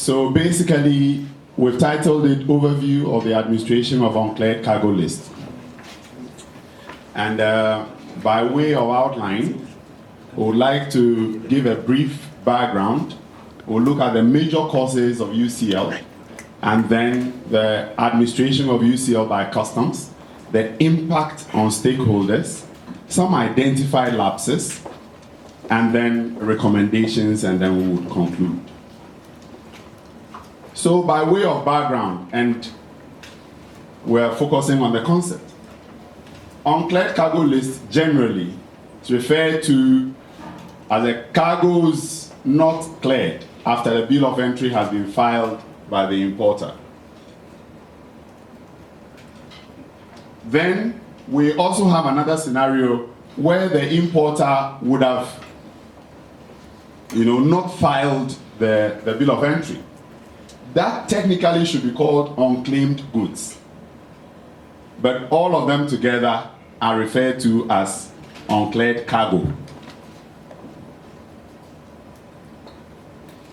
So basically, we've titled it Overview of the Administration of Uncleared Cargo List. And by way of outline, we would like to give a brief background. We'll look at the major causes of UCL, and then the administration of UCL by customs, the impact on stakeholders, some identified lapses, and then recommendations, and then we would conclude. So by way of background, and we're focusing on the concept. Uncleared cargo list generally is referred to as the cargoes not cleared after the bill of entry has been filed by the importer. Then we also have another scenario where the importer would have not filed the bill of entry. That technically should be called unclaimed goods. But all of them together are referred to as uncleared cargo.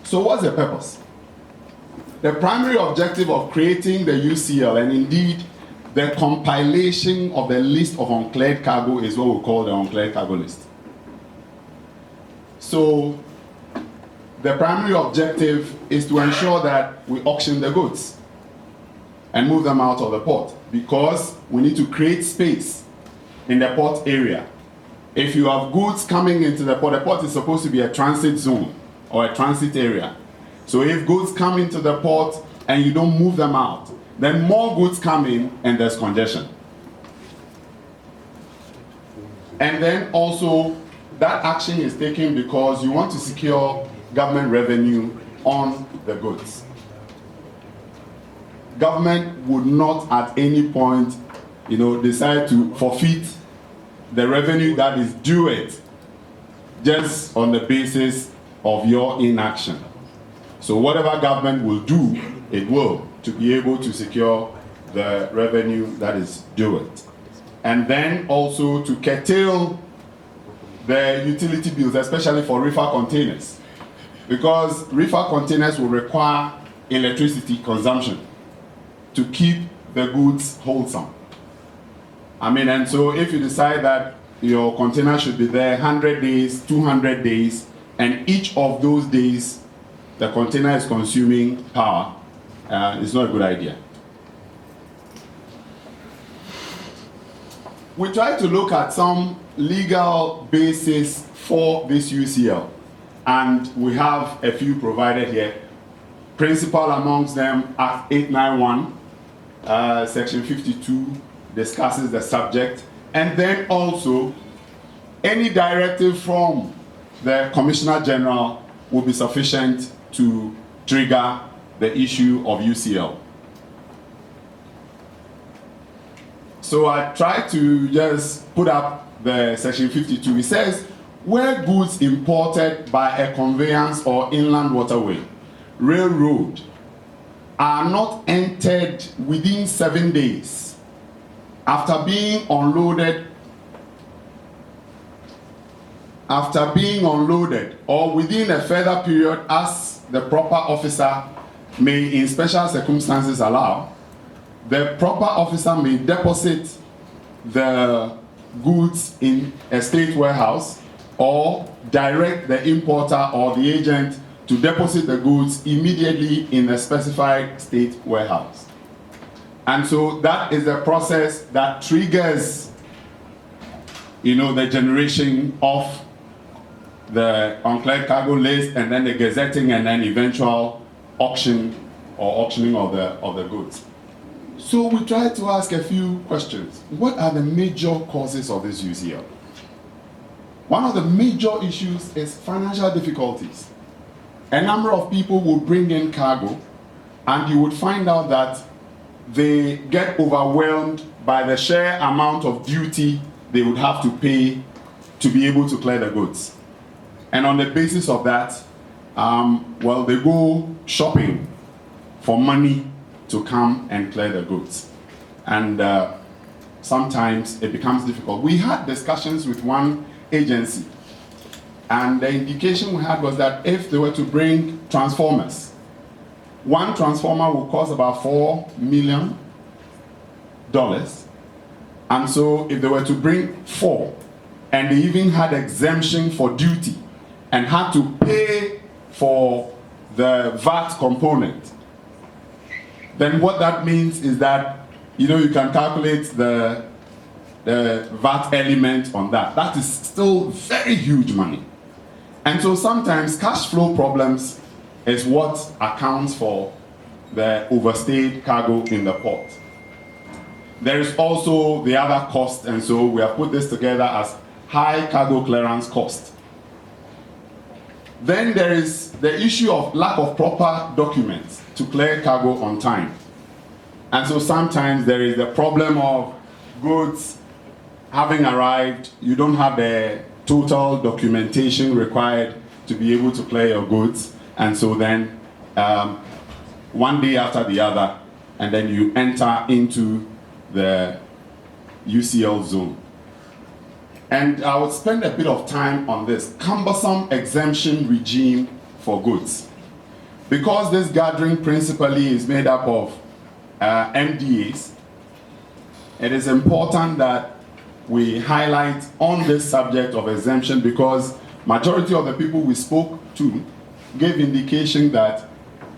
So what's the purpose? The primary objective of creating the UCL, and indeed the compilation of the list of uncleared cargo, is what we call the Uncleared Cargo List. So the primary objective is to ensure that we auction the goods and move them out of the port, because we need to create space in the port area. If you have goods coming into the port is supposed to be a transit zone or a transit area. So if goods come into the port and you don't move them out, then more goods come in and there's congestion. And then also that action is taken because you want to secure government revenue on the goods. Government would not at any point, decide to forfeit the revenue that is due it just on the basis of your inaction. So whatever government will do, it will, to be able to secure the revenue that is due it. And then also to curtail the utility bills, especially for reefer containers, because reefer containers will require electricity consumption to keep the goods wholesome. And so if you decide that your container should be there 100 days, 200 days, and each of those days the container is consuming power, it's not a good idea. We try to look at some legal basis for this UCL, and we have a few provided here. Principal amongst them, Act 891, Section 52, discusses the subject, and then also any directive from the Commissioner General will be sufficient to trigger the issue of UCL. So I try to just put up the Section 52. It says, where goods imported by a conveyance or inland waterway, railroad, are not entered within 7 days after being unloaded or within a further period as the proper officer may in special circumstances allow, the proper officer may deposit the goods in a state warehouse or direct the importer or the agent to deposit the goods immediately in a specified state warehouse. And so that is the process that triggers, the generation of the Uncleared Cargo List, and then the gazetting, and then eventual auction or auctioning of the goods. So we try to ask a few questions. What are the major causes of this UCL? One of the major issues is financial difficulties. A number of people will bring in cargo, and you would find out that they get overwhelmed by the sheer amount of duty they would have to pay to be able to clear the goods. And on the basis of that, they go shopping for money to come and clear the goods. And sometimes it becomes difficult. We had discussions with one agency, and the indication we had was that if they were to bring transformers one transformer will cost about $4 million. And so if they were to bring 4, and they even had exemption for duty, and had to pay for the VAT component, then what that means is that, you know, you can calculate the VAT element on that. That is still very huge money. And so sometimes cash flow problems is what accounts for the overstayed cargo in the port. There is also the other cost, and so we have put this together as high cargo clearance cost. Then there is the issue of lack of proper documents to clear cargo on time. And so sometimes there is the problem of goods having arrived, you don't have the total documentation required to be able to clear your goods, and so then one day after the other, and then you enter into the UCL zone. And I would spend a bit of time on this cumbersome exemption regime for goods. Because this gathering principally is made up of MDAs, it is important that we highlight on this subject of exemption, because majority of the people we spoke to gave indication that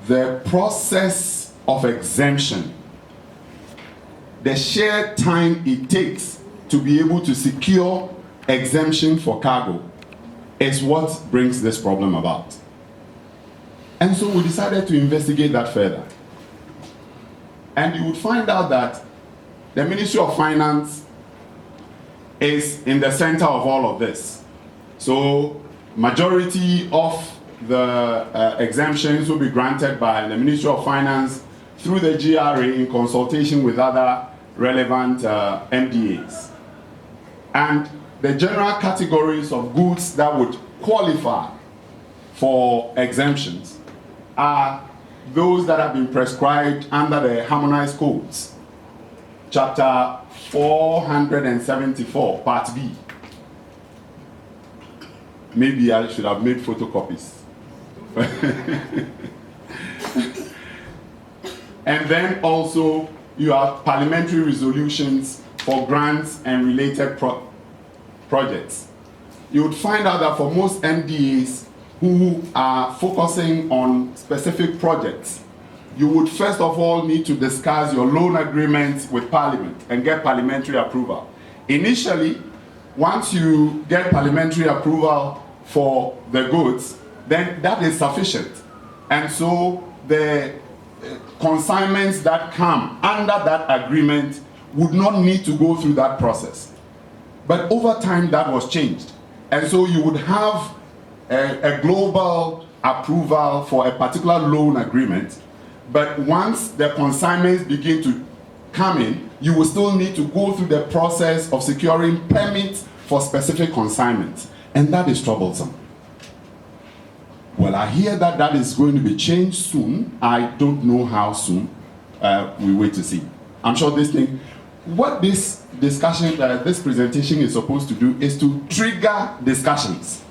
the process of exemption, the sheer time it takes to be able to secure exemption for cargo, is what brings this problem about. And so we decided to investigate that further. And you would find out that the Ministry of Finance is in the center of all of this. So majority of the exemptions will be granted by the Ministry of Finance through the GRA in consultation with other relevant MDAs. And the general categories of goods that would qualify for exemptions are those that have been prescribed under the harmonized codes, chapter 474, part B. Maybe I should have made photocopies. And then also you have parliamentary resolutions for grants and related projects. You would find out that for most MDAs who are focusing on specific projects, you would first of all need to discuss your loan agreement with Parliament and get parliamentary approval. Initially, once you get parliamentary approval for the goods, then that is sufficient. And so the consignments that come under that agreement would not need to go through that process. But over time that was changed. And so you would have a global approval for a particular loan agreement, but once the consignments begin to come in, you will still need to go through the process of securing permits for specific consignments. And that is troublesome. Well, I hear that that is going to be changed soon. I don't know how soon. We wait to see. I'm sure this thing, what this discussion, this presentation is supposed to do is to trigger discussions.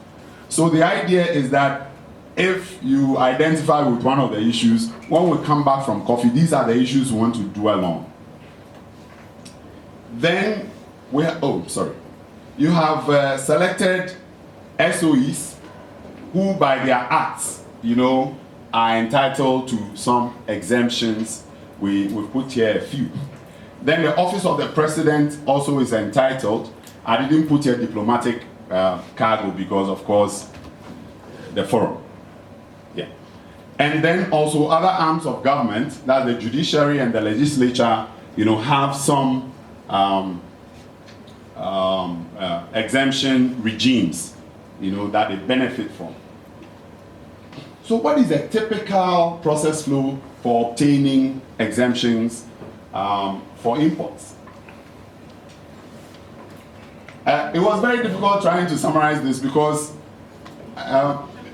So the idea is that if you identify with one of the issues, when we come back from coffee, these are the issues we want to dwell on. Then we have, you have selected SOEs who by their acts, you know, are entitled to some exemptions. We've put here a few. Then the Office of the President also is entitled. I didn't put here diplomatic cargo because, of course, the forum. Yeah. And then also other arms of government, that the judiciary and the legislature, you know, have some exemption regimes, you know, that they benefit from. So what is a typical process flow for obtaining exemptions for imports? It was very difficult trying to summarize this because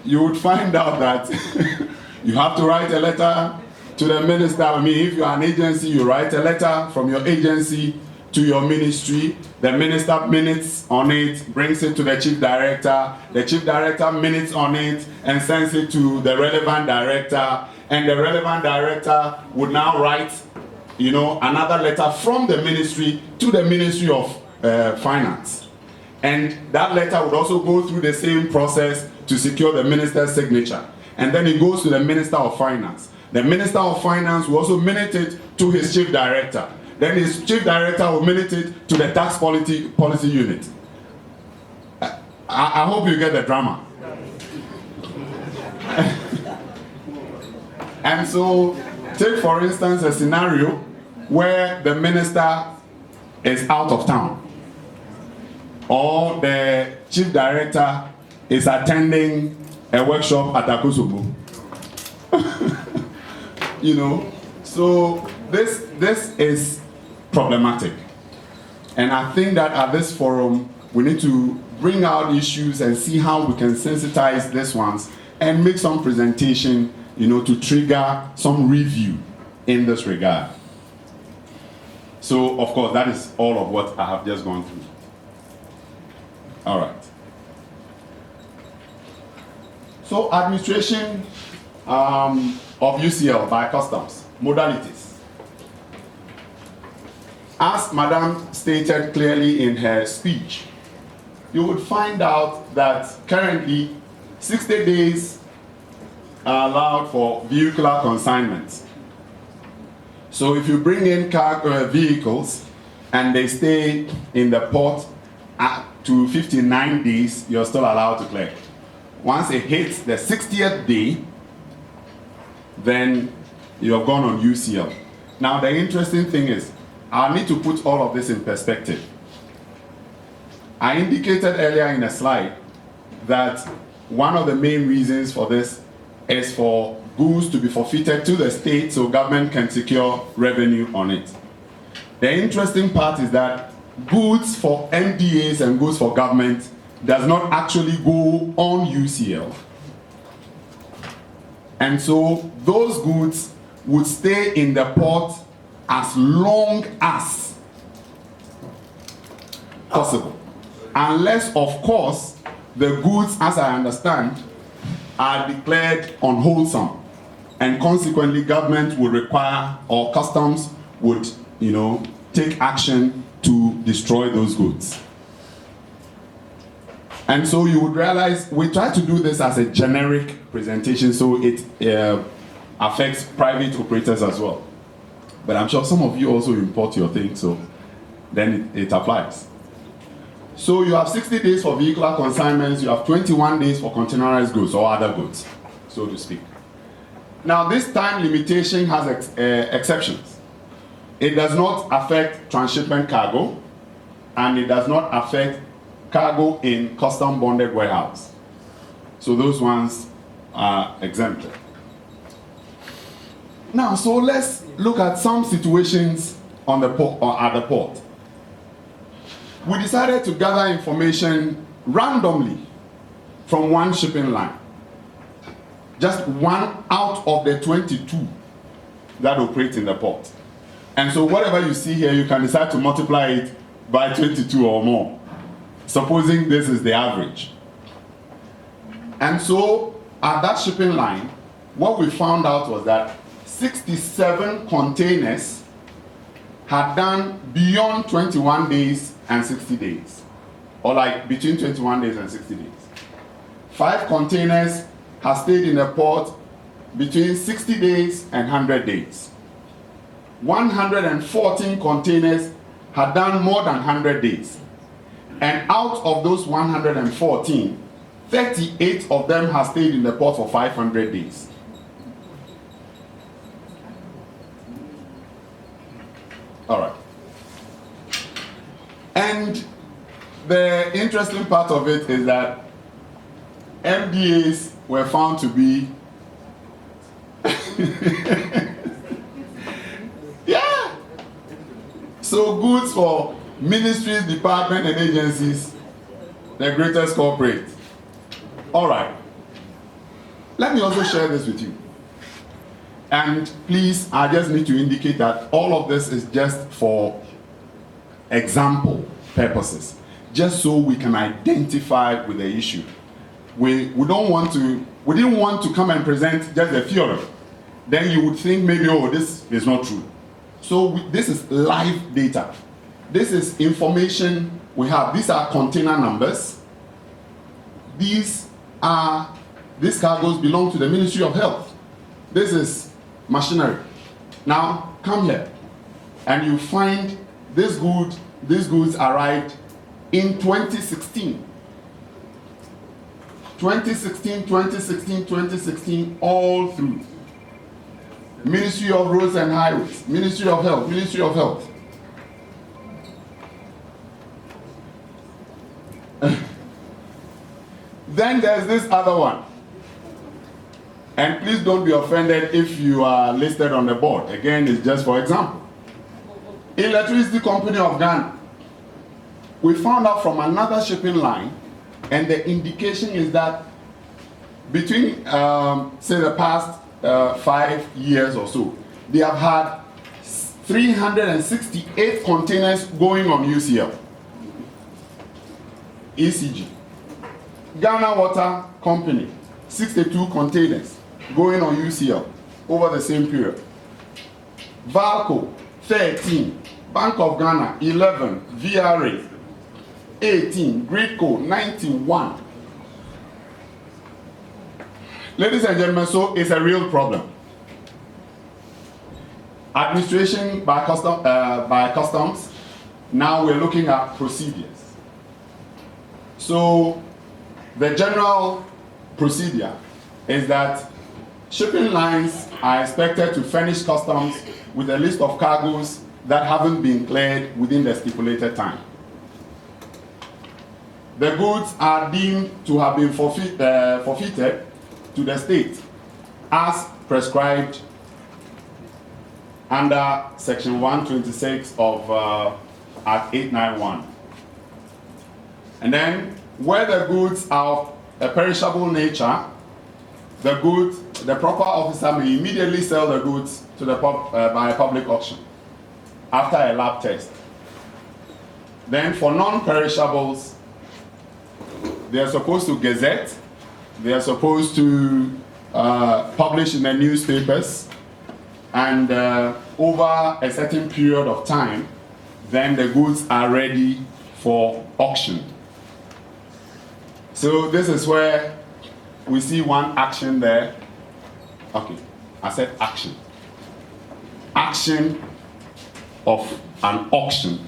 you would find out that you have to write a letter to the minister. I mean, if you are an agency, you write a letter from your agency to your ministry, the minister minutes on it, brings it to the chief director minutes on it and sends it to the relevant director, and the relevant director would now write, you know, another letter from the ministry to the Ministry of Finance. And that letter would also go through the same process to secure the minister's signature. And then it goes to the Minister of Finance. The Minister of Finance will also minute it to his chief director. Then his chief director will minute it to the tax policy unit. I hope you get the drama. And so, take for instance a scenario where the minister is out of town, or the chief director is attending a workshop at Akusubu. You know, so this is problematic. And I think that at this forum, we need to bring out issues and see how we can sensitize these ones and make some presentation, you know, to trigger some review in this regard. So, of course, that is all of what I have just gone through. All right. So, administration of UCL by customs, modalities. As Madam stated clearly in her speech, you would find out that currently 60 days are allowed for vehicular consignments. So if you bring in vehicles and they stay in the port up to 59 days, you're still allowed to clear. Once it hits the 60th day, then you're gone on UCL. Now the interesting thing is, I need to put all of this in perspective. I indicated earlier in a slide that one of the main reasons for this is for goods to be forfeited to the state so government can secure revenue on it. The interesting part is that goods for MDAs and goods for government does not actually go on UCL. And so those goods would stay in the port as long as possible. Unless, of course, the goods, as I understand, are declared unwholesome. And consequently, government would require, or customs would, you know, take action to destroy those goods. And so you would realize we try to do this as a generic presentation so it affects private operators as well. But I'm sure some of you also import your thing, so then it applies. So you have 60 days for vehicular consignments, you have 21 days for containerized goods or other goods, so to speak. Now this time limitation has exceptions. It does not affect transshipment cargo, and it does not affect cargo in custom bonded warehouse. So those ones are exempted. Now, so let's look at some situations on the port or at the port. We decided to gather information randomly from one shipping line. Just one out of the 22 that operate in the port. And so whatever you see here, you can decide to multiply it by 22 or more, supposing this is the average. And so at that shipping line, what we found out was that 67 containers had done beyond 21 days and 60 days, or like between 21 days and 60 days. 5 containers have stayed in the port between 60 days and 100 days. 114 containers had done more than 100 days. And out of those 114, 38 of them have stayed in the port for 500 days. All right. And the interesting part of it is that MDAs were found to be yeah. So goods for ministries, departments, and agencies, the greatest corporate. All right. Let me also share this with you. And please, I just need to indicate that all of this is just for example purposes, just so we can identify with the issue. We didn't want to come and present just a few of them. Then you would think maybe, oh, this is not true. So this is live data. This is information we have. These are container numbers. These cargoes belong to the Ministry of Health. This is machinery. Now, come here, and you find these goods arrived in 2016. 2016, 2016, 2016, all through. Ministry of Roads and Highways, Ministry of Health, Ministry of Health. Then there's this other one. And please don't be offended if you are listed on the board. Again, it's just for example. Electricity Company of Ghana. We found out from another shipping line, and the indication is that between, say, the past 5 years or so, they have had 368 containers going on UCL. ECG. Ghana Water Company, 62 containers going on UCL over the same period. Valco, 13. Bank of Ghana, 11. VRA, 18. Gridco, 91. Ladies and gentlemen, so it's a real problem. Administration by customs, now we're looking at procedures. So the general procedure is that shipping lines are expected to furnish customs with a list of cargoes that haven't been cleared within the stipulated time. The goods are deemed to have been forfeited to the state as prescribed under section 126 of Act 891. And then where the goods are of a perishable nature, the proper officer may immediately sell the goods to the by a public auction after a lab test. Then for non-perishables, they are supposed to gazette, they are supposed to publish in the newspapers, and over a certain period of time, then the goods are ready for auction. So this is where we see one action there. Okay, I said action. Action of an auction.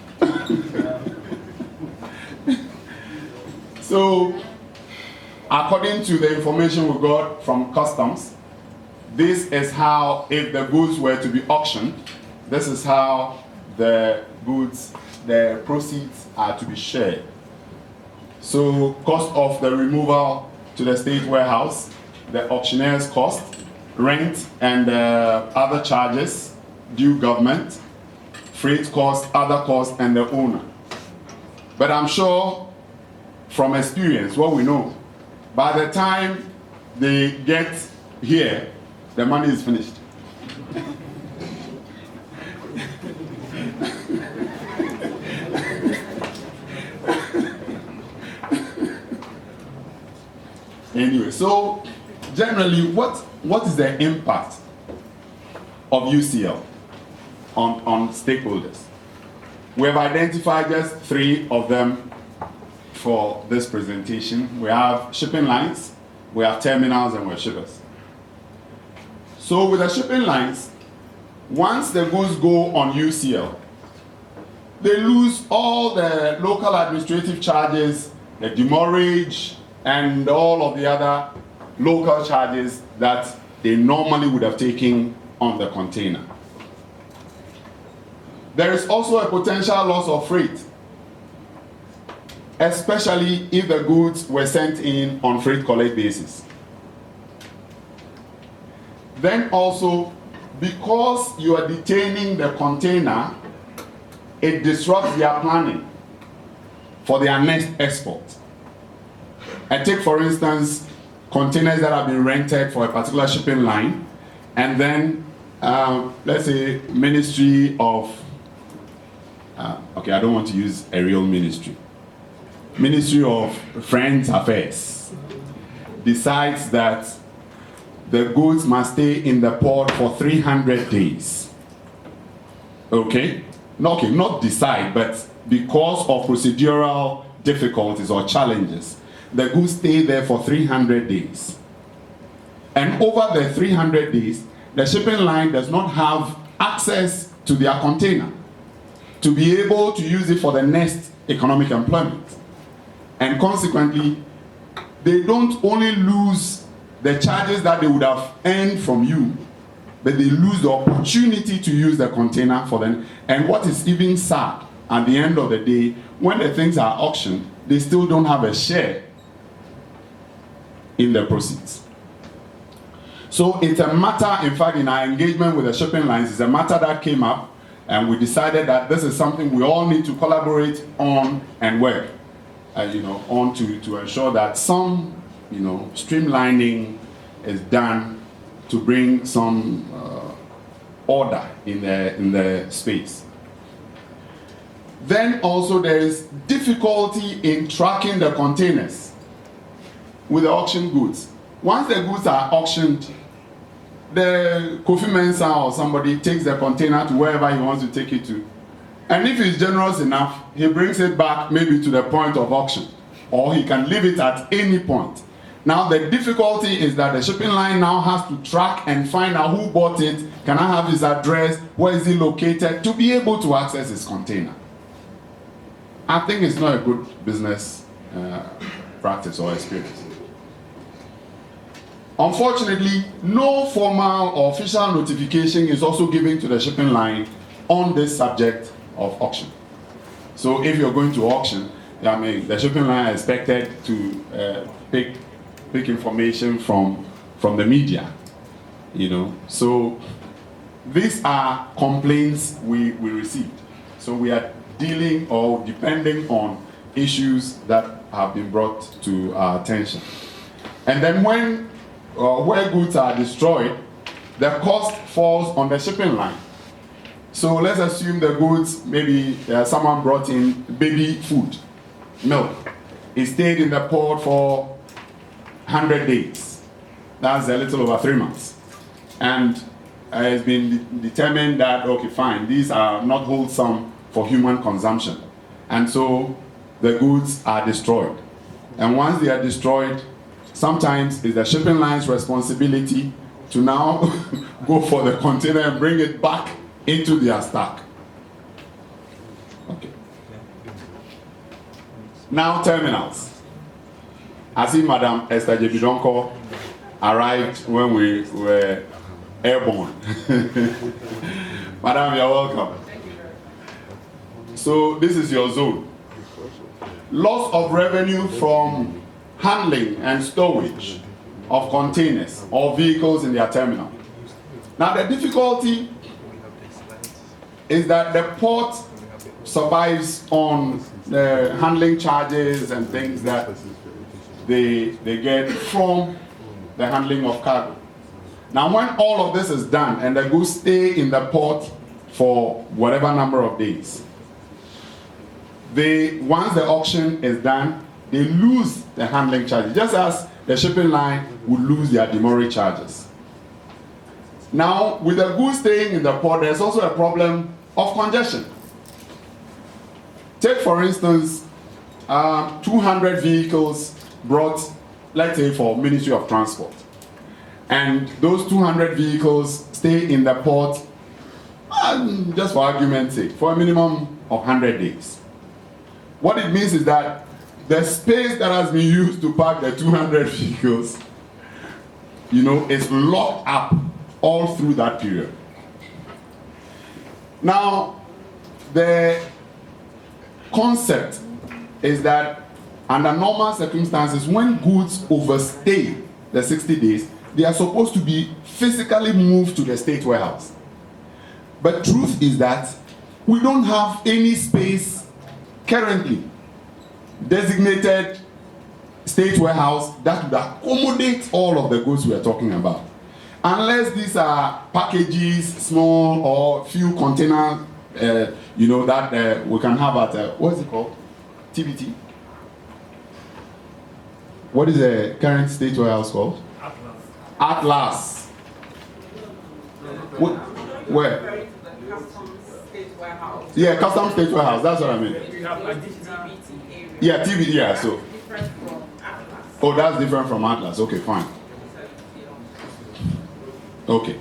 So, according to the information we got from customs, this is how, if the goods were to be auctioned, this is how the goods, the proceeds are to be shared. So, cost of the removal to the state warehouse, the auctioneer's cost, rent and other charges due government, freight cost, other costs, and the owner. But I'm sure from experience, what we know, by the time they get here, the money is finished. Anyway, so generally, what is the impact of UCL on stakeholders? We have identified just 3 of them for this presentation. We have shipping lines, we have terminals, and we have shippers. So with the shipping lines, once the goods go on UCL, they lose all the local administrative charges, the demurrage, and all of the other local charges that they normally would have taken on the container. There is also a potential loss of freight, especially if the goods were sent in on freight collect basis. Then also, because you are detaining the container, it disrupts their planning for their next export. I take, for instance, containers that have been rented for a particular shipping line, and then, let's say, Ministry of okay, I don't want to use a real ministry. Ministry of Friends Affairs decides that the goods must stay in the port for 300 days. Okay? Not decide, but because of procedural difficulties or challenges, the goods stay there for 300 days. And over the 300 days, the shipping line does not have access to their container to be able to use it for the next economic employment. And consequently, they don't only lose the charges that they would have earned from you, but they lose the opportunity to use the container for them. And what is even sad, at the end of the day, when the things are auctioned, they still don't have a share in the proceeds. So it's a matter, in fact, in our engagement with the shipping lines, it's a matter that came up, and we decided that this is something we all need to collaborate on and work, on to ensure that some, streamlining is done to bring some order in the space. Then also there is difficulty in tracking the containers with the auction goods. Once the goods are auctioned, the Kofi Mensah or somebody takes the container to wherever he wants to take it to. And if he's generous enough, he brings it back maybe to the point of auction, or he can leave it at any point. Now the difficulty is that the shipping line now has to track and find out who bought it, can I have his address, where is he located, to be able to access his container. I think it's not a good business practice or experience. Unfortunately, no formal or official notification is also given to the shipping line on this subject of auction. So if you're going to auction, the shipping line is expected to pick information from the media, So these are complaints we received. So we are dealing or depending on issues that have been brought to our attention. And then where goods are destroyed, the cost falls on the shipping line. So let's assume the goods, maybe someone brought in baby food, milk. It stayed in the port for 100 days. That's a little over 3 months. And it's been determined that, okay, fine, these are not wholesome for human consumption. And so the goods are destroyed. And once they are destroyed, sometimes it's the shipping line's responsibility to now go for the container and bring it back into their stack. Okay. Now terminals. I see Madam Esther Jebidonko arrived when we were airborne. Madam, you're welcome. So this is your zone. Loss of revenue from handling and storage of containers or vehicles in their terminal. Now the difficulty is that the port survives on the handling charges and things that they get from the handling of cargo. Now when all of this is done and the goods stay in the port for whatever number of days, once the auction is done, they lose the handling charges, just as the shipping line would lose their demurrage charges. Now, with the goods staying in the port, there's also a problem of congestion. Take, for instance, 200 vehicles brought, let's say, for Ministry of Transport. And those 200 vehicles stay in the port, just for argument's sake, for a minimum of 100 days. What it means is that the space that has been used to park the 200 vehicles, is locked up all through that period. Now, the concept is that under normal circumstances, when goods overstay the 60 days, they are supposed to be physically moved to the state warehouse. But truth is that we don't have any space currently designated state warehouse that would accommodate all of the goods we are talking about. Unless these are packages, small or few container you know, that we can have at, what is it called? TBT? What is the current state warehouse called? Atlas. Where? Yeah, Customs State Warehouse, that's what I mean. Yeah, TBT, yeah, so. Oh, that's different from Atlas, okay, fine. Okay.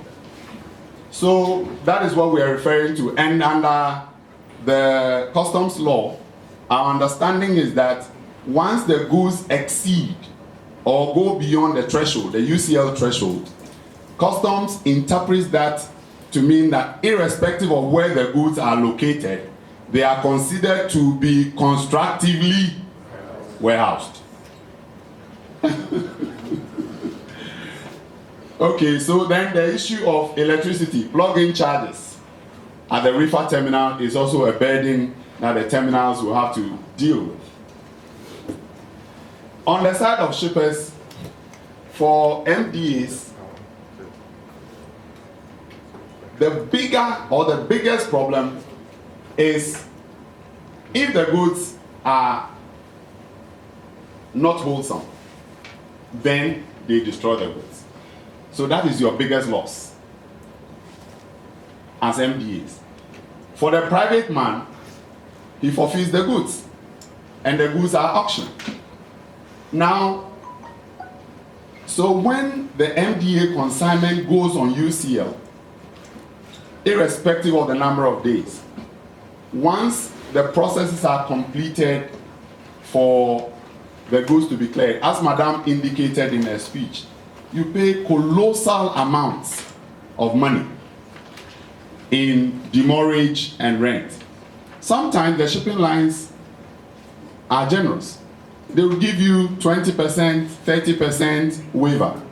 So that is what we are referring to. And under the customs law, our understanding is that once the goods exceed or go beyond the threshold, the UCL threshold, customs interprets that to mean that irrespective of where the goods are located, they are considered to be constructively warehoused. Okay, so then the issue of electricity, plug-in charges at the reefer terminal is also a burden that the terminals will have to deal with. On the side of shippers, for MDAs, the biggest problem is if the goods are not wholesome, then they destroy the goods. So that is your biggest loss as MDAs. For the private man, he forfeits the goods, and the goods are auctioned. Now, so when the MDA consignment goes on UCL, irrespective of the number of days, once the processes are completed for the goods to be cleared, as Madam indicated in her speech, you pay colossal amounts of money in demurrage and rent. Sometimes the shipping lines are generous. They will give you 20%, 30% waiver.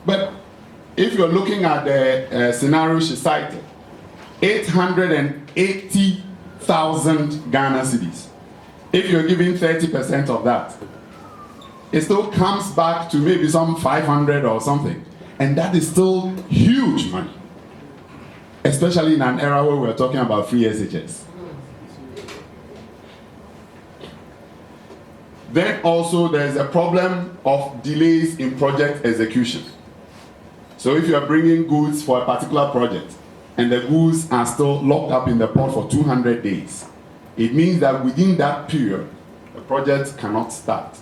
But if you're looking at the scenario she cited, 880,000 Ghana cedis. If you're giving 30% of that, it still comes back to maybe some 500 or something. And that is still huge money. Especially in an era where we're talking about free SHS. Then also there's a problem of delays in project execution. So if you are bringing goods for a particular project and the goods are still locked up in the port for 200 days, it means that within that period, the project cannot start.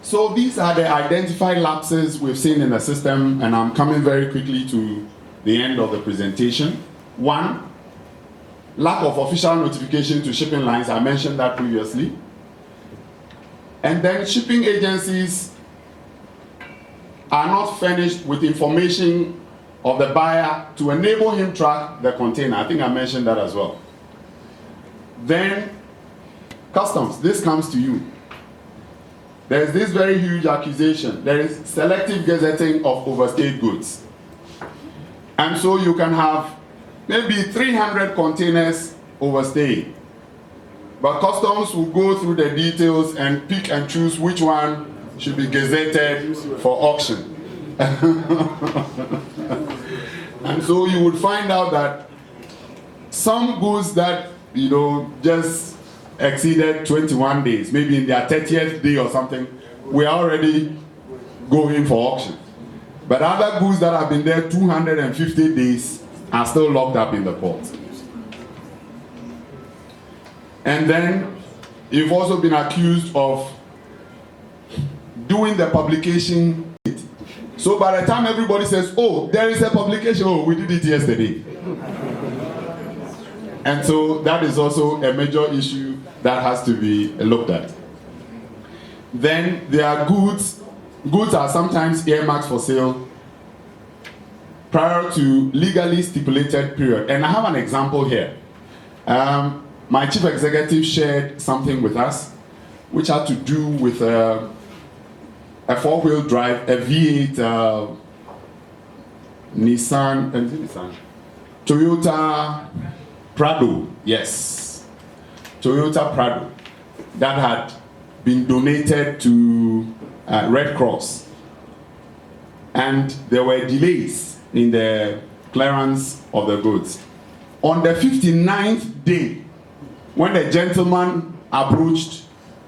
So these are the identified lapses we've seen in the system, and I'm coming very quickly to the end of the presentation. One, lack of official notification to shipping lines. I mentioned that previously. And then shipping agencies are not furnished with information of the buyer to enable him track the container. I think I mentioned that as well. Then customs, this comes to you. There's this very huge accusation. There is selective gazetting of overstayed goods. And so you can have maybe 300 containers overstayed. But customs will go through the details and pick and choose which one should be gazetted for auction. And so you would find out that some goods that, you know, just exceeded 21 days, maybe in their 30th day or something, we are already going for auction. But other goods that have been there 250 days are still locked up in the port. And then you've also been accused of doing the publication. So by the time everybody says, oh, there is a publication, oh, we did it yesterday. And so that is also a major issue that has to be looked at. Then there are goods. Goods are sometimes earmarked for sale prior to legally stipulated period. And I have an example here. My chief executive shared something with us which had to do with a four-wheel drive, a V8 Nissan, Toyota Prado, yes. Toyota Prado that had been donated to Red Cross. And there were delays in the clearance of the goods. On the 59th day, when the gentleman approached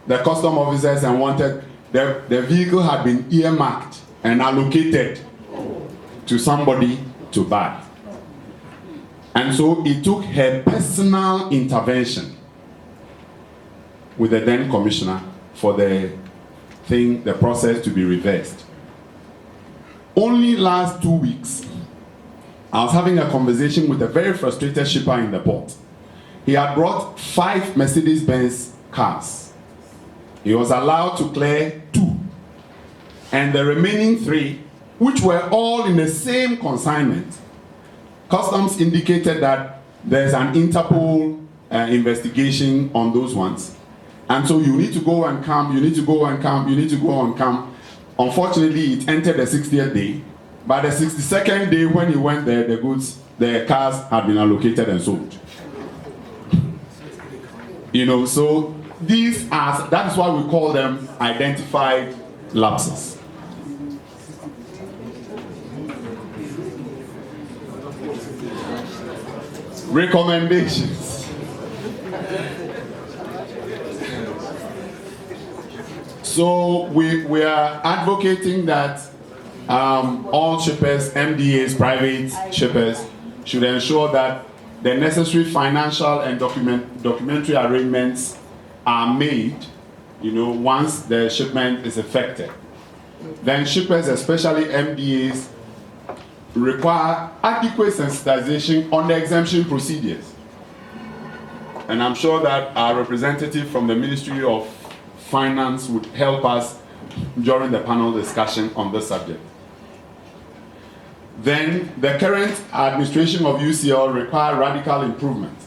the custom officers and wanted, the vehicle had been earmarked and allocated to somebody to buy. And so it took her personal intervention with the then commissioner for the process to be reversed. Only last 2 weeks, I was having a conversation with a very frustrated shipper in the port. He had brought 5 Mercedes-Benz cars. He was allowed to clear 2. And the remaining 3, which were all in the same consignment, Customs indicated that there's an Interpol investigation on those ones. And so you need to go and come, you need to go and come, you need to go and come. Unfortunately, it entered the 60th day. By the 62nd day, when he went there, the cars had been allocated and sold. You know, so that is why we call them identified lapses. Recommendations. So we are advocating that all shippers, MDAs, private shippers, should ensure that the necessary financial and documentary arrangements are made, you know, once the shipment is effected. Then shippers, especially MDAs, require adequate sensitization on the exemption procedures. And I'm sure that our representative from the Ministry of Finance would help us during the panel discussion on this subject. Then the current administration of UCL require radical improvement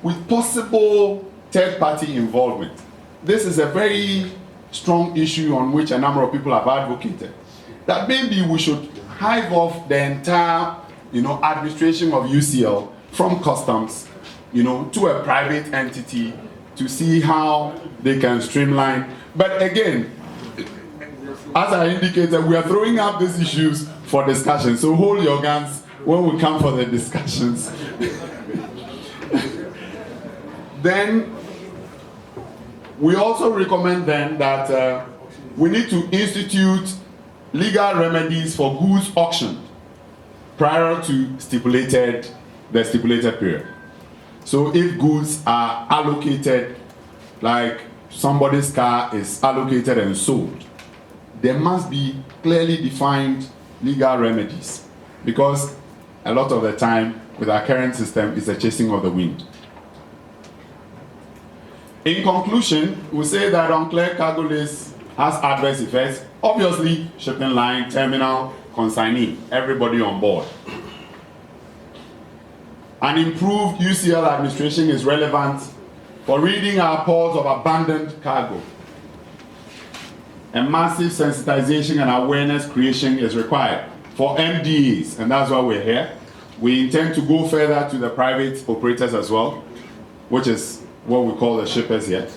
with possible third-party involvement. This is a very strong issue on which a number of people have advocated, that maybe we should hive off the entire, you know, administration of UCL from Customs, you know, to a private entity to see how they can streamline. But again, as I indicated, we are throwing up these issues for discussion. So hold your guns when we come for the discussions. Then we also recommend then that we need to institute legal remedies for goods auctioned prior to the stipulated period. So if goods are allocated, like somebody's car is allocated and sold, there must be clearly defined legal remedies, because a lot of the time with our current system it's a chasing of the wind. In conclusion, we say that Uncleared Cargo List has adverse effects. Obviously, shipping line, terminal, consignee, everybody on board. An improved UCL administration is relevant for ridding our ports of abandoned cargo. A massive sensitization and awareness creation is required for MDAs, and that's why we're here. We intend to go further to the private operators as well, which is what we call the shippers here.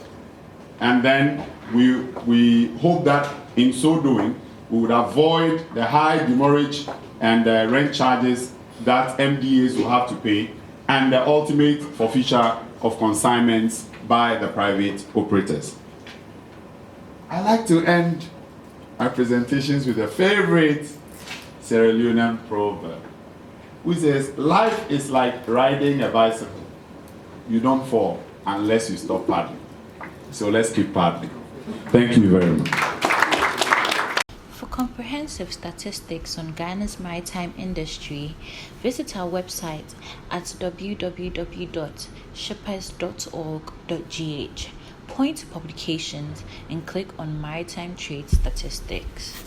And then we hope that in so doing, we would avoid the high demurrage and the rent charges that MDAs will have to pay, and the ultimate forfeiture of consignments by the private operators. I like to end my presentations with a favorite Sierra Leonean proverb, which says, life is like riding a bicycle. You don't fall unless you stop paddling. So let's keep paddling. Thank you very much. For comprehensive statistics on Ghana's maritime industry, visit our website at www.shippers.org.gh. Point to publications and click on Maritime Trade Statistics.